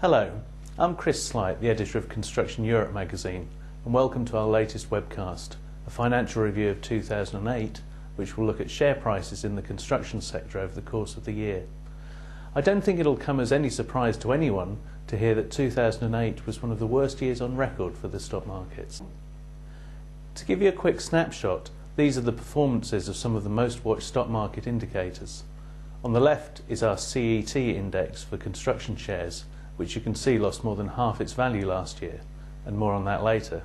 Hello, I'm Chris Slight, the editor of Construction Europe magazine, and welcome to our latest webcast, a financial review of 2008, which will look at share prices in the construction sector over the course of the year. I don't think it'll come as any surprise to anyone to hear that 2008 was one of the worst years on record for the stock markets. To give you a quick snapshot, these are the performances of some of the most watched stock market indicators. On the left is our CET index for construction shares, which you can see lost more than half its value last year, and more on that later.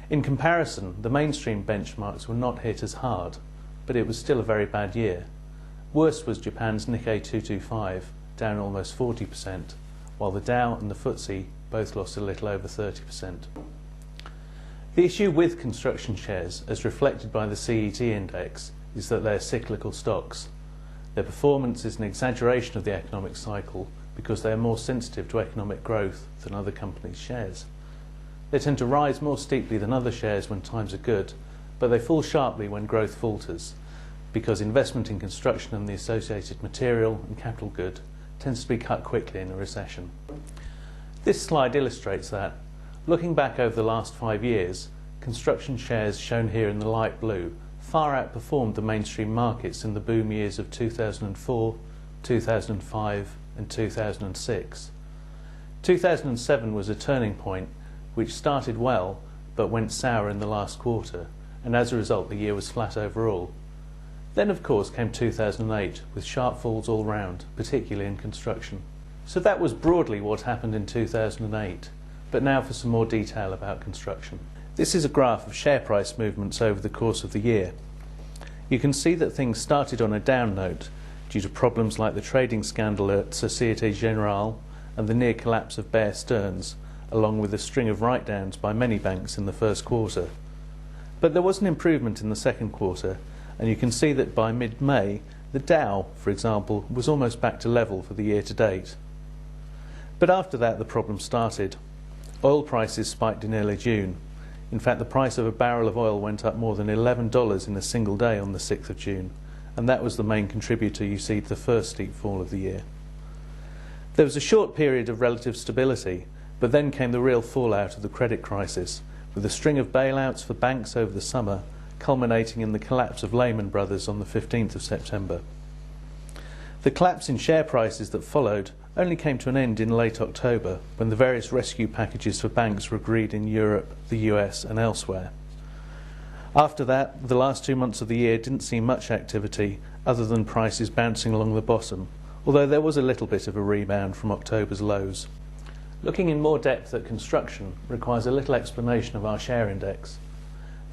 In comparison, the mainstream benchmarks were not hit as hard, but it was still a very bad year. Worst was Japan's Nikkei 225, down almost 40%, while the Dow and the FTSE both lost a little over 30%. The issue with construction shares, as reflected by the CET index, is that they're cyclical stocks. Their performance is an exaggeration of the economic cycle because they are more sensitive to economic growth than other companies' shares. They tend to rise more steeply than other shares when times are good, but they fall sharply when growth falters, because investment in construction and the associated material and capital good tends to be cut quickly in a recession. This slide illustrates that. Looking back over the last 5 years, construction shares shown here in the light blue far outperformed the mainstream markets in the boom years of 2004, 2005 and 2006. 2007 was a turning point which started well but went sour in the last quarter, and as a result the year was flat overall. Then of course came 2008 with sharp falls all round, particularly in construction. So that was broadly what happened in 2008, but now for some more detail about construction. This is a graph of share price movements over the course of the year. You can see that things started on a down note due to problems like the trading scandal at Societe Generale and the near collapse of Bear Stearns, along with a string of write-downs by many banks in the first quarter. But there was an improvement in the second quarter, and you can see that by mid-May, the Dow, for example, was almost back to level for the year to date. But after that, the problem started. Oil prices spiked in early June. In fact, the price of a barrel of oil went up more than $11 in a single day on the 6th of June, and that was the main contributor you see to the first steep fall of the year. There was a short period of relative stability, but then came the real fallout of the credit crisis, with a string of bailouts for banks over the summer, culminating in the collapse of Lehman Brothers on the 15th of September. The collapse in share prices that followed only came to an end in late October, when the various rescue packages for banks were agreed in Europe, the US and elsewhere. After that, the last 2 months of the year didn't see much activity other than prices bouncing along the bottom, although there was a little bit of a rebound from October's lows. Looking in more depth at construction requires a little explanation of our share index.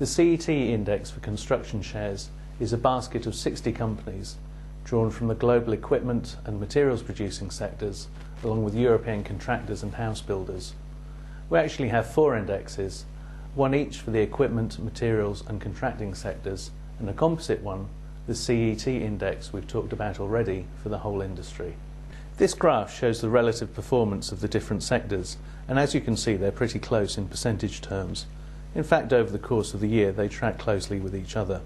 The CET index for construction shares is a basket of 60 companies, drawn from the global equipment and materials producing sectors, along with European contractors and house builders. We actually have 4 indexes, one each for the equipment, materials and contracting sectors, and a composite one, the CET index we've talked about already, for the whole industry. This graph shows the relative performance of the different sectors, and as you can see they're pretty close in percentage terms. In fact, over the course of the year they track closely with each other.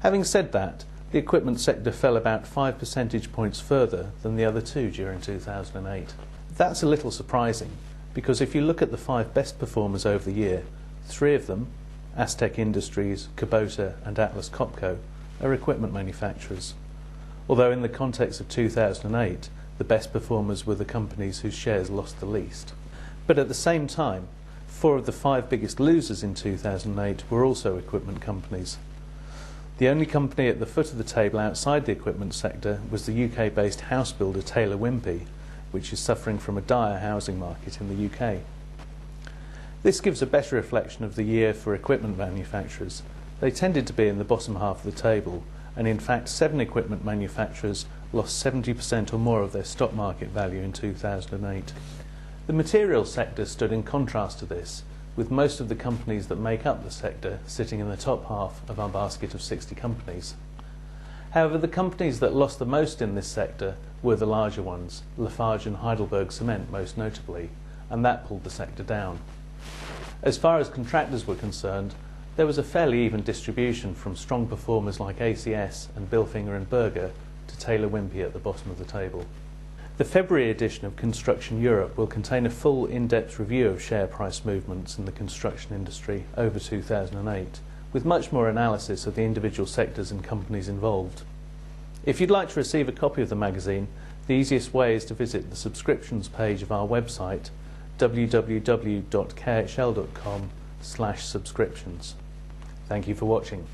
Having said that, the equipment sector fell about 5 percentage points further than the other two during 2008. That's a little surprising, because if you look at the 5 best performers over the year, 3 of them, Aztec Industries, Kubota and Atlas Copco, are equipment manufacturers. Although in the context of 2008, the best performers were the companies whose shares lost the least. But at the same time, 4 of the 5 biggest losers in 2008 were also equipment companies. The only company at the foot of the table outside the equipment sector was the UK-based house builder Taylor Wimpey, which is suffering from a dire housing market in the UK. This gives a better reflection of the year for equipment manufacturers. They tended to be in the bottom half of the table, and in fact 7 equipment manufacturers lost 70% or more of their stock market value in 2008. The materials sector stood in contrast to this, with most of the companies that make up the sector sitting in the top half of our basket of 60 companies. However, the companies that lost the most in this sector were the larger ones, Lafarge and Heidelberg Cement most notably, and that pulled the sector down. As far as contractors were concerned, There was a fairly even distribution from strong performers like ACS and Bilfinger and Berger to Taylor Wimpey at the bottom of the table. The February edition of Construction Europe will contain a full in-depth review of share price movements in the construction industry over 2008, with much more analysis of the individual sectors and companies involved. If you'd like to receive a copy of the magazine, the easiest way is to visit the subscriptions page of our website, www.khl.com/subscriptions. Thank you for watching.